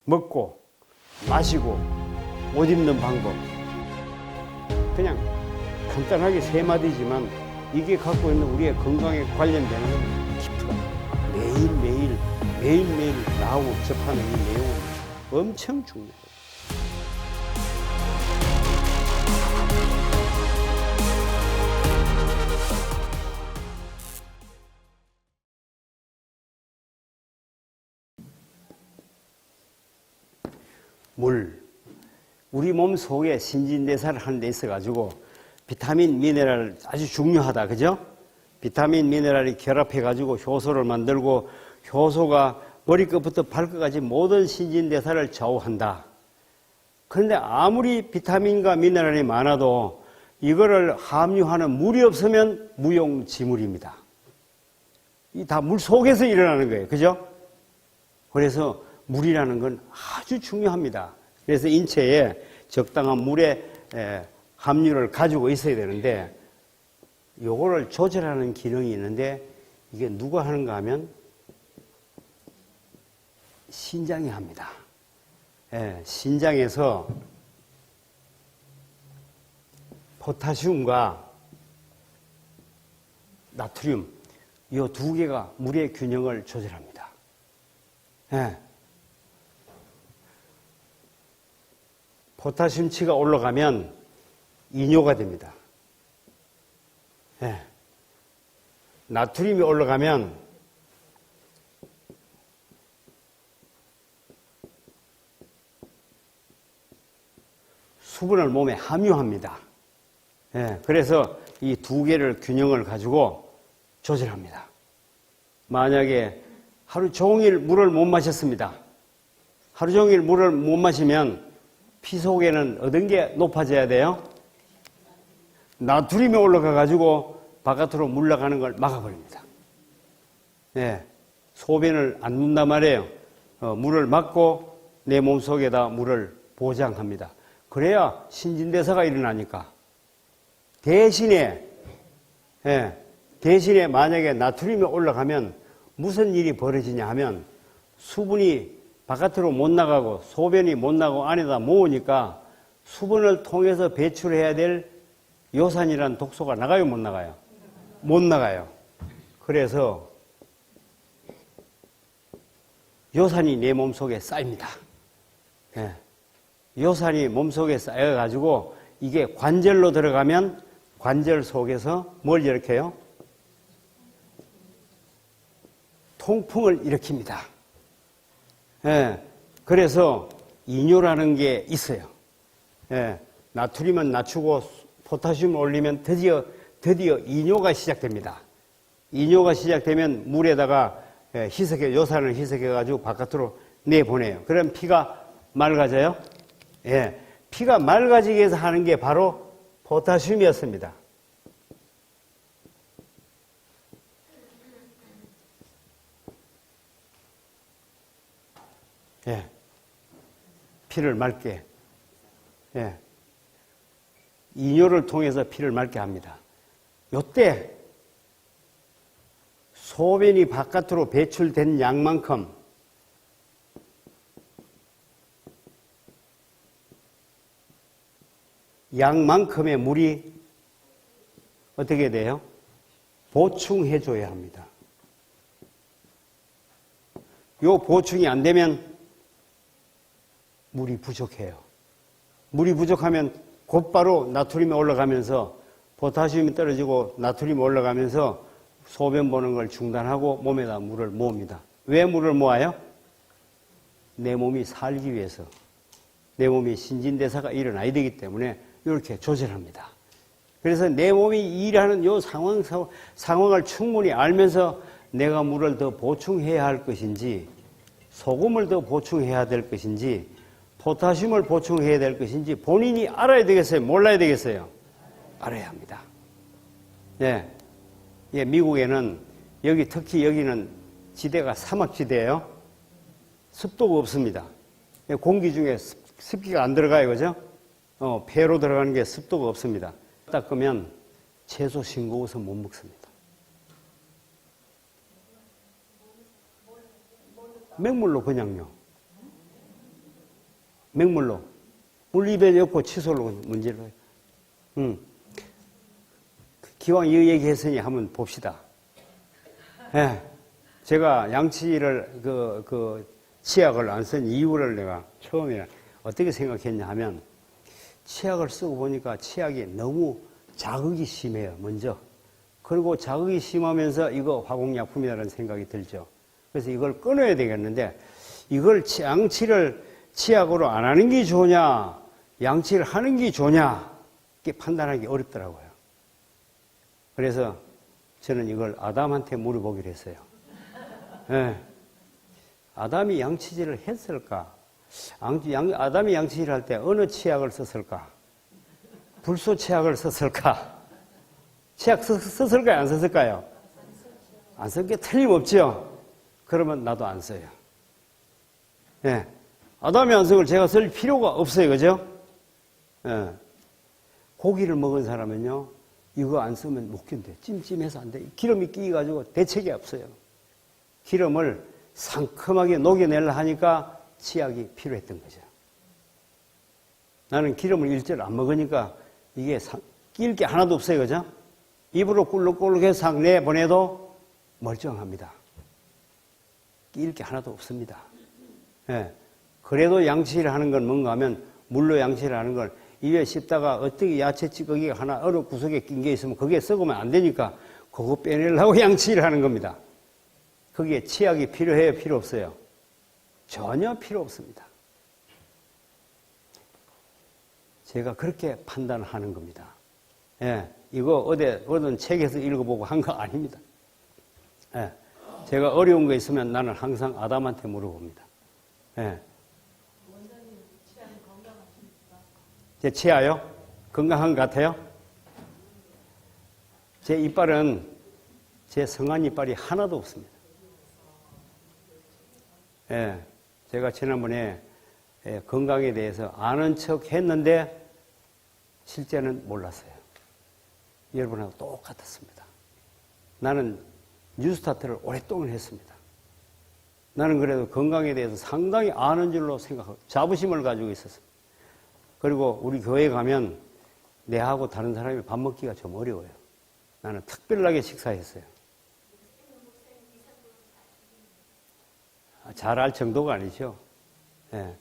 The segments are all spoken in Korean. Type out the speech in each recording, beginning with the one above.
먹고 마시고 옷 입는 방법, 그냥 간단하게 세 마디지만 이게 갖고 있는 우리의 건강에 관련되는 깊은 매일매일 나하고 접하는 이 내용은 엄청 중요해요. 물, 우리 몸 속에 신진대사를 하는 데 있어가지고 비타민, 미네랄 아주 중요하다, 그죠? 비타민, 미네랄이 결합해가지고 효소를 만들고 효소가 머리끝부터 발끝까지 모든 신진대사를 좌우한다. 그런데 아무리 비타민과 미네랄이 많아도 이거를 함유하는 물이 없으면 무용지물입니다. 이 다 물 속에서 일어나는 거예요, 그죠? 그래서 물이라는 건 아주 중요합니다. 그래서 인체에 적당한 물의 함유를 가지고 있어야 되는데 요거를 조절하는 기능이 있는데 이게 누가 하는가 하면 신장이 합니다. 신장에서 포타슘과 나트륨 이 두 개가 물의 균형을 조절합니다. 포타슘치가 올라가면 이뇨가 됩니다. 나트륨이 올라가면 수분을 몸에 함유합니다. 그래서 이 두 개를 균형을 가지고 조절합니다. 만약에 하루 종일 물을 못 마셨습니다. 하루 종일 물을 못 마시면 피 속에는 어떤 게 높아져야 돼요? 나트륨이 올라가가지고 바깥으로 물 나가는 걸 막아버립니다. 소변을 안 눈단 말이에요. 물을 막고 내 몸속에다 물을 보장합니다. 그래야 신진대사가 일어나니까. 대신에 만약에 나트륨이 올라가면 무슨 일이 벌어지냐 하면 수분이 바깥으로 못 나가고 소변이 못 나가고 안에다 모으니까 수분을 통해서 배출해야 될 요산이라는 독소가 나가요, 못 나가요? 못 나가요. 그래서 요산이 내 몸속에 쌓입니다. 요산이 몸속에 쌓여가지고 이게 관절로 들어가면 관절 속에서 뭘 일으켜요? 통풍을 일으킵니다. 그래서 이뇨라는 게 있어요. 나트륨은 낮추고 포타슘을 올리면 드디어 이뇨가 시작됩니다. 이뇨가 시작되면 물에다가 요산을 희석해가지고 바깥으로 내보내요. 그럼 피가 맑아져요? 피가 맑아지기 위해서 하는 게 바로 포타슘이었습니다. 피를 맑게, 이뇨를 통해서 피를 맑게 합니다. 요때 소변이 바깥으로 배출된 양만큼의 물이 어떻게 돼요? 보충해줘야 합니다. 요 보충이 안 되면 물이 부족해요. 물이 부족하면 곧바로 나트륨이 올라가면서 포타슘이 떨어지고 나트륨이 올라가면서 소변 보는 걸 중단하고 몸에다 물을 모읍니다. 왜 물을 모아요? 내 몸이 살기 위해서. 내 몸이 신진대사가 일어나야 되기 때문에 이렇게 조절합니다. 그래서 내 몸이 일하는 이 상황을 충분히 알면서 내가 물을 더 보충해야 할 것인지 소금을 더 보충해야 될 것인지 포타슘을 보충해야 될 것인지 본인이 알아야 되겠어요? 몰라야 되겠어요? 알아야 합니다. 미국에는 특히 여기는 지대가 사막지대예요. 습도가 없습니다. 공기 중에 습기가 안 들어가요, 그죠? 폐로 들어가는 게 습도가 없습니다. 닦으면 채소 싱거워서 못 먹습니다. 맹물로 그냥요. 맹물로. 물 입에 넣고 칫솔로 문제를 해요. 기왕 이 얘기했으니 한번 봅시다. 예. 제가 양치를, 치약을 안 쓴 이유를 내가 처음에 어떻게 생각했냐 하면, 치약을 쓰고 보니까 치약이 너무 자극이 심해요, 먼저. 그리고 자극이 심하면서 이거 화공약품이라는 생각이 들죠. 그래서 이걸 끊어야 되겠는데, 이걸 양치를 치약으로 안 하는 게 좋으냐, 양치를 하는 게 좋으냐, 이게 판단하기 어렵더라고요. 그래서 저는 이걸 아담한테 물어보기로 했어요. 네. 아담이 양치질을 했을까? 아담이 양치질을 할 때 어느 치약을 썼을까? 불소 치약을 썼을까? 치약 썼을까요? 안 썼을까요? 안 쓴 게 틀림없죠? 그러면 나도 안 써요. 예. 아담이 안 쓴 걸 제가 쓸 필요가 없어요. 그죠? 예. 고기를 먹은 사람은요, 이거 안 쓰면 못 견뎌요. 찜찜해서 안 돼. 기름이 끼가지고 대책이 없어요. 기름을 상큼하게 녹여내려 하니까 치약이 필요했던 거죠. 나는 기름을 일절 안 먹으니까 이게 끼일 게 하나도 없어요. 그죠? 입으로 꿀룩꿀룩해서 싹 내보내도 멀쩡합니다. 끼일 게 하나도 없습니다. 예. 그래도 양치를 하는 건 뭔가 하면, 물로 양치를 하는 건 입에 씹다가 어떻게 야채 찌꺼기가 하나 어느 구석에 낀 게 있으면 그게 썩으면 안 되니까 그거 빼내려고 양치를 하는 겁니다. 거기에 치약이 필요해요? 필요 없어요? 전혀 필요 없습니다. 제가 그렇게 판단하는 겁니다. 예, 이거 어떤 책에서 읽어보고 한 거 아닙니다. 예, 제가 어려운 거 있으면 나는 항상 아담한테 물어봅니다. 예. 원장님 치아는 건강하십니까? 제 치아요? 건강한 것 같아요? 제 이빨은 제 성한 이빨이 하나도 없습니다. 예, 제가 지난번에 건강에 대해서 아는 척 했는데 실제는 몰랐어요. 여러분하고 똑같았습니다. 나는 뉴스타트를 오랫동안 했습니다. 나는 그래도 건강에 대해서 상당히 아는 줄로 생각하고 자부심을 가지고 있었습니다. 그리고 우리 교회에 가면 내하고 다른 사람이 밥 먹기가 좀 어려워요. 나는 특별하게 식사했어요. 잘 알 정도가 아니죠. 예.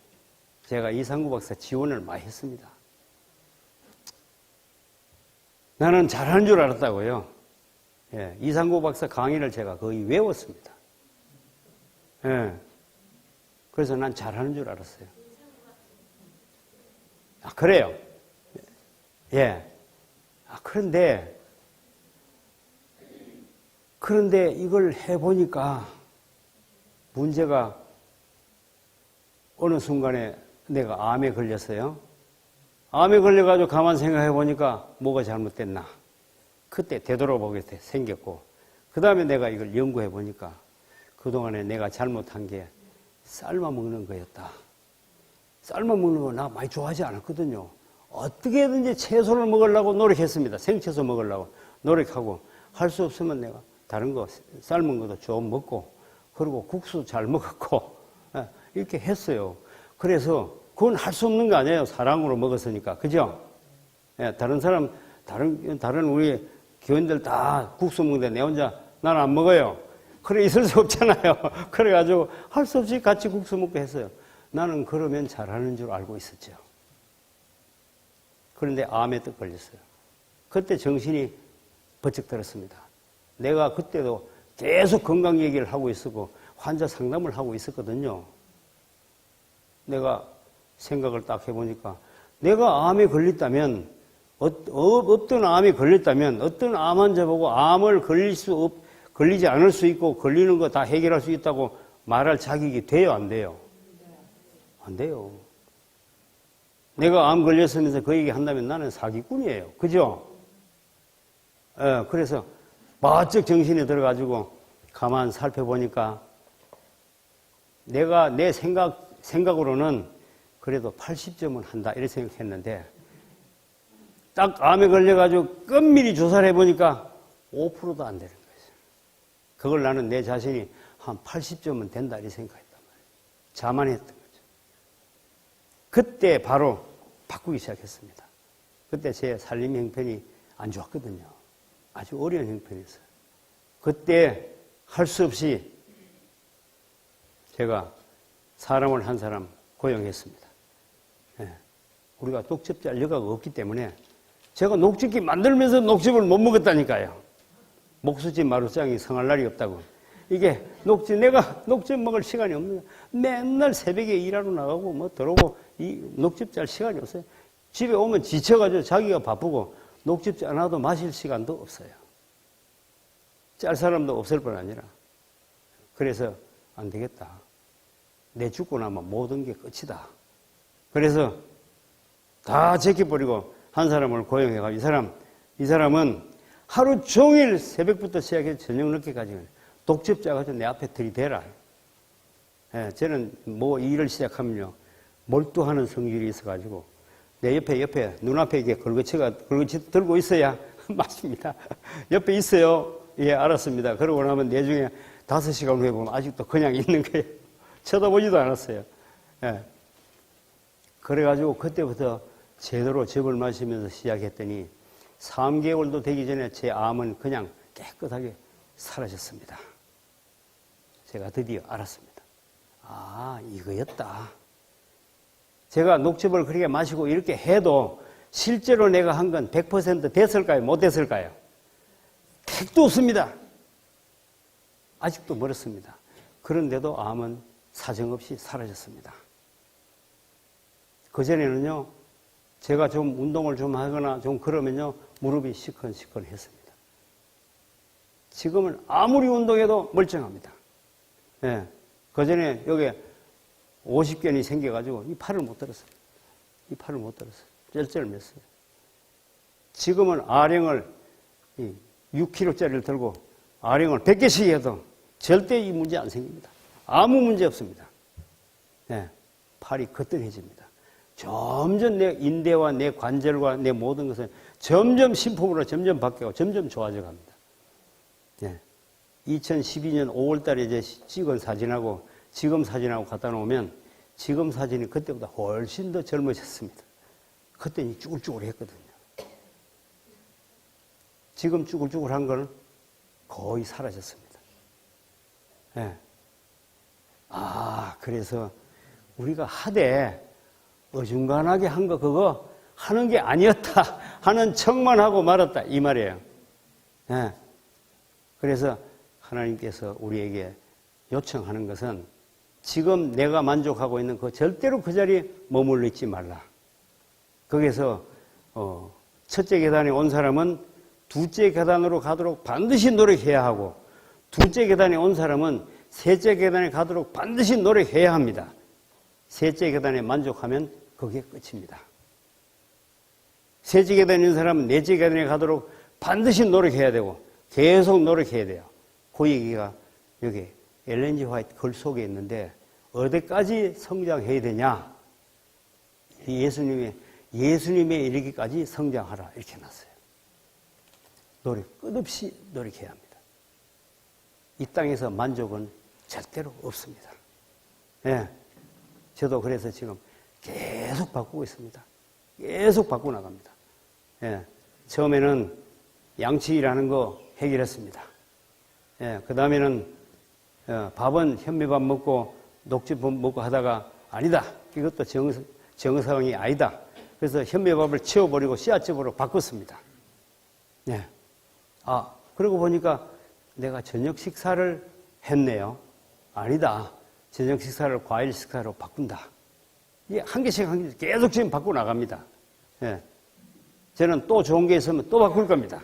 제가 이상구 박사 지원을 많이 했습니다. 나는 잘하는 줄 알았다고요. 예. 이상구 박사 강의를 제가 거의 외웠습니다. 예. 그래서 난 잘하는 줄 알았어요. 아, 그래요? 예. 아, 그런데 이걸 해보니까 문제가 어느 순간에 내가 암에 걸렸어요. 암에 걸려가지고 가만 생각해 보니까 뭐가 잘못됐나. 그때 되돌아보게 생겼고, 그 다음에 내가 이걸 연구해 보니까 그동안에 내가 잘못한 게 삶아 먹는 거였다. 삶아 먹는 거 나 많이 좋아하지 않았거든요. 어떻게든지 채소를 먹으려고 노력했습니다. 생채소 먹으려고 노력하고, 할 수 없으면 내가 다른 거 삶은 것도 좀 먹고, 그리고 국수 잘 먹었고, 이렇게 했어요. 그래서 그건 할 수 없는 거 아니에요. 사랑으로 먹었으니까. 그죠? 다른 우리 교인들 다 국수 먹는데 내 혼자 난 안 먹어요. 그래, 있을 수 없잖아요. 그래가지고 할 수 없이 같이 국수 먹고 했어요. 나는 그러면 잘하는 줄 알고 있었죠. 그런데 암에 또 걸렸어요. 그때 정신이 번쩍 들었습니다. 내가 그때도 계속 건강 얘기를 하고 있었고 환자 상담을 하고 있었거든요. 내가 생각을 딱 해보니까 내가 암에 걸렸다면, 어떤 암에 걸렸다면 어떤 암 환자 보고 암을 걸리지 않을 수 있고 걸리는 거 다 해결할 수 있다고 말할 자격이 돼요, 안 돼요? 안 돼요. 내가 암 걸렸으면서 그 얘기 한다면 나는 사기꾼이에요. 그죠? 그래서 바짝 정신이 들어가지고 가만 살펴보니까 내가 내 생각으로는 그래도 80점은 한다 이렇게 생각했는데 딱 암에 걸려가지고 끈밀히 조사를 해보니까 5%도 안 되는 거예요. 그걸 나는 내 자신이 한 80점은 된다 이렇게 생각했단 말이에요. 자만했던 거죠. 그때 바로 바꾸기 시작했습니다. 그때 제 살림 형편이 안 좋았거든요. 아주 어려운 형편이었어요. 그때 할 수 없이 제가 사람을 한 사람 고용했습니다. 예. 우리가 녹즙 짤 여가가 없기 때문에 제가 녹즙기 만들면서 녹즙을 못 먹었다니까요. 목수집 마루장이 성할 날이 없다고. 이게 내가 녹즙 먹을 시간이 없는 거예요. 맨날 새벽에 일하러 나가고 뭐 들어오고 이 녹즙 짤 시간이 없어요. 집에 오면 지쳐가지고 자기가 바쁘고 녹즙 짤 하나도 마실 시간도 없어요. 짤 사람도 없을 뿐 아니라. 그래서 안 되겠다. 내 죽고 나면 모든 게 끝이다. 그래서 다 제껴버리고 한 사람을 고용해가지고 이 사람은 하루 종일 새벽부터 시작해서 저녁 늦게까지 독즙 짜가지고 내 앞에 들이대라. 예, 저는 뭐 일을 시작하면요. 몰두하는 성질이 있어가지고 내 옆에 눈앞에 이게 걸거치 들고 있어야 맞습니다. 옆에 있어요. 예, 알았습니다. 그러고 나면 내중에 5시간 후에 보면 아직도 그냥 있는 거예요. 쳐다보지도 않았어요. 예. 그래가지고 그때부터 제대로 즙을 마시면서 시작했더니 3개월도 되기 전에 제 암은 그냥 깨끗하게 사라졌습니다. 제가 드디어 알았습니다. 아, 이거였다. 제가 녹즙을 그렇게 마시고 이렇게 해도 실제로 내가 한 건 100% 됐을까요? 못 됐을까요? 택도 없습니다. 아직도 멀었습니다. 그런데도 암은 사정없이 사라졌습니다. 그전에는요, 제가 좀 운동을 좀 하거나 좀 그러면요, 무릎이 시큰시큰했습니다. 지금은 아무리 운동해도 멀쩡합니다. 예. 그전에 여기 50견이 생겨가지고 이 팔을 못 들었어요. 이 팔을 못 들었어요. 쩔쩔맸어요. 지금은 아령을 6kg짜리를 들고 아령을 100개씩 해도 절대 이 문제 안 생깁니다. 아무 문제 없습니다. 예. 팔이 거뜬해집니다. 점점 내 인대와 내 관절과 내 모든 것은 점점 신품으로 점점 바뀌고 점점 좋아져 갑니다. 예. 2012년 5월 달에 이제 찍은 사진하고 지금 사진하고 갖다 놓으면 지금 사진이 그때보다 훨씬 더 젊어졌습니다. 그때는 쭈글쭈글 했거든요. 지금 쭈글쭈글한 건 거의 사라졌습니다. 예. 아, 그래서 우리가 하되 어중간하게 한 거 그거 하는 게 아니었다 하는 척만 하고 말았다 이 말이에요. 예. 그래서 하나님께서 우리에게 요청하는 것은 지금 내가 만족하고 있는 그 절대로 그 자리에 머물러 있지 말라. 거기서 첫째 계단에 온 사람은 둘째 계단으로 가도록 반드시 노력해야 하고 둘째 계단에 온 사람은 셋째 계단에 가도록 반드시 노력해야 합니다. 셋째 계단에 만족하면 그게 끝입니다. 셋째 계단에 있는 사람은 넷째 계단에 가도록 반드시 노력해야 되고 계속 노력해야 돼요. 그 얘기가 여기 엘렌 G 화이트 글 속에 있는데 어디까지 성장해야 되냐? 예수님에 이르기까지 성장하라 이렇게 놨어요. 끝없이 노력해야 합니다. 이 땅에서 만족은 절대로 없습니다. 예. 저도 그래서 지금 계속 바꾸고 있습니다. 계속 바꾸어 나갑니다. 예. 처음에는 양치기라는 거 해결했습니다. 예. 그 다음에는 밥은 현미밥 먹고 녹즙 먹고 하다가 아니다. 이것도 정상이 아니다. 그래서 현미밥을 치워버리고 씨앗즙으로 바꿨습니다. 예. 아, 그러고 보니까 내가 저녁 식사를 했네요. 아니다. 저녁 식사를 과일 식사로 바꾼다. 이게 한 개씩 계속 지금 바꾸어 나갑니다. 예. 저는 또 좋은 게 있으면 또 바꿀 겁니다.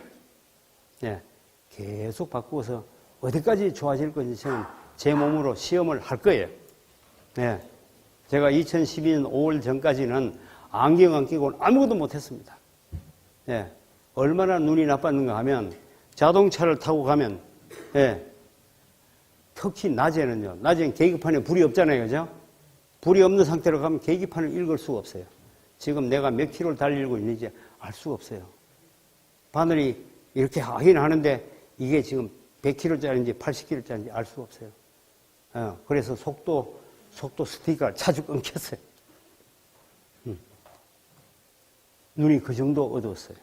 예. 계속 바꾸어서 어디까지 좋아질 건지 저는 제 몸으로 시험을 할 거예요. 예. 제가 2012년 5월 전까지는 안경 안 끼고는 아무것도 못했습니다. 예. 얼마나 눈이 나빴는가 하면 자동차를 타고 가면 예. 특히 낮에는요. 낮에는 계기판에 불이 없잖아요. 그죠? 불이 없는 상태로 가면 계기판을 읽을 수가 없어요. 지금 내가 몇 킬로를 달리고 있는지 알 수가 없어요. 바늘이 이렇게 하긴 하는데 이게 지금 100킬로짜리인지 80킬로짜리인지 알 수가 없어요. 그래서 속도 스티커를 자주 끊겼어요. 눈이 그 정도 어두웠어요.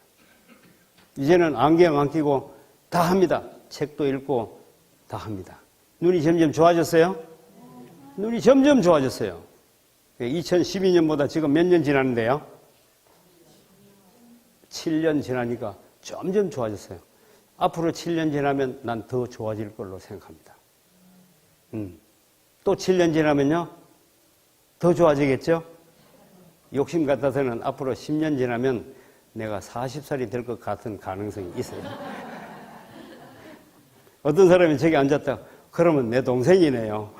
이제는 안경 안 끼고 다 합니다. 책도 읽고 다 합니다. 눈이 점점 좋아졌어요? 눈이 점점 좋아졌어요. 2012년보다 지금 몇 년 지났는데요? 7년 지나니까 점점 좋아졌어요. 앞으로 7년 지나면 난 더 좋아질 걸로 생각합니다. 또 7년 지나면요? 더 좋아지겠죠? 욕심 같아서는 앞으로 10년 지나면 내가 40살이 될 것 같은 가능성이 있어요. 어떤 사람이 저기 앉았다. 그러면 내 동생이네요.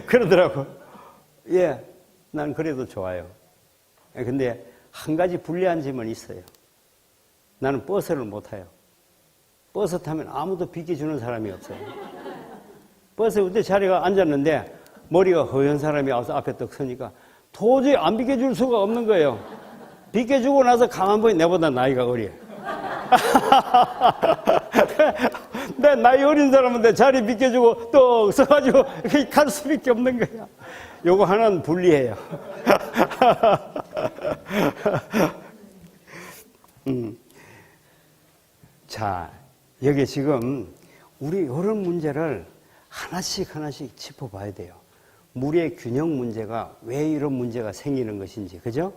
그러더라고. 예, 난 그래도 좋아요. 근데 한 가지 불리한 점은 있어요. 나는 버스를 못 타요. 버스 타면 아무도 비켜주는 사람이 없어요. 버스에 그때 자리가 앉았는데 머리가 허연 사람이 와서 앞에 떡 서니까 도저히 안 비켜줄 수가 없는 거예요. 비켜주고 나서 가만 보니 내보다 나이가 어려요. 내 나이 어린 사람한테 자리 비켜주고 또 서가지고 갈 수밖에 없는 거야. 요거 하나는 불리해요. 자, 여기 지금 우리 이런 문제를 하나씩 하나씩 짚어봐야 돼요. 물의 균형 문제가 왜 이런 문제가 생기는 것인지, 그죠?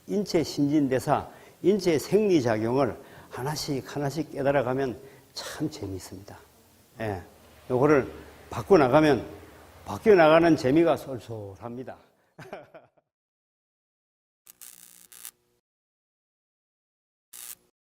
인체 신진대사, 인체의 생리작용을 하나씩 하나씩 깨달아가면 참 재미있습니다. 예, 요거를 바꿔나가면 바뀌어나가는 재미가 쏠쏠합니다.